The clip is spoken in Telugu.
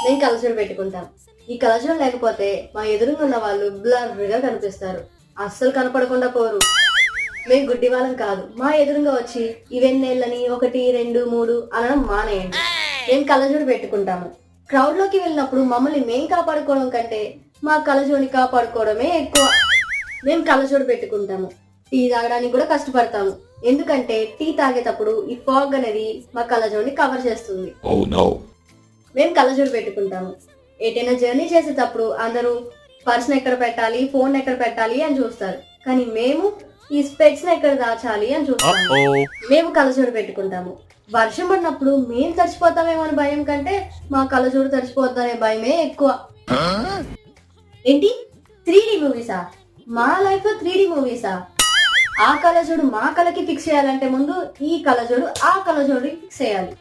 మేము కలజోడు పెట్టుకుంటాం. ఈ కలజోడు లేకపోతే మా ఎదురుగా ఉన్న వాళ్ళు బ్లర్గా కనిపిస్తారు, అస్సలు కనపడకుండా పోరు. మేము గుడ్డి వాళ్ళం కాదు. మా ఎదురుగా వచ్చి ఇవెన్నేళ్ళని 1 2 3 అనడం మానేయండి. మేము కలజోడు పెట్టుకుంటాము. క్రౌడ్ లోకి వెళ్ళినప్పుడు మమ్మల్ని మేం కాపాడుకోవడం కంటే మా కలజోడిని కాపాడుకోవడమే ఎక్కువ. మేము కలజోడు పెట్టుకుంటాము. టీ తాగడానికి కూడా కష్టపడతాము, ఎందుకంటే టీ తాగేటప్పుడు ఈ ఫాగ్ అనేది మా కలజోడిని కవర్ చేస్తుంది. మేము కలజోడు పెట్టుకుంటాము. ఏటైనా జర్నీ చేసేటప్పుడు అందరూ పర్స్ ఎక్కడ పెట్టాలి, ఫోన్ ఎక్కడ పెట్టాలి అని చూస్తారు, కానీ మేము ఈ స్పెక్స్ ఎక్కడ దాచాలి అని చూస్తాము. మేము కలజోడు పెట్టుకుంటాము. వర్షం పడినప్పుడు మేము తడిచిపోతామేమో అని భయం కంటే మా కలజోడు తడిచిపోద్దనే భయమే ఎక్కువ. ఏంటి 3D మూవీసా? మా లైఫ్ లో 3D మూవీసా? ఆ కలజోడు మా కళకి ఫిక్స్ చేయాలంటే ముందు ఈ కలజోడు ఆ కలజోడు ఫిక్స్ చేయాలి.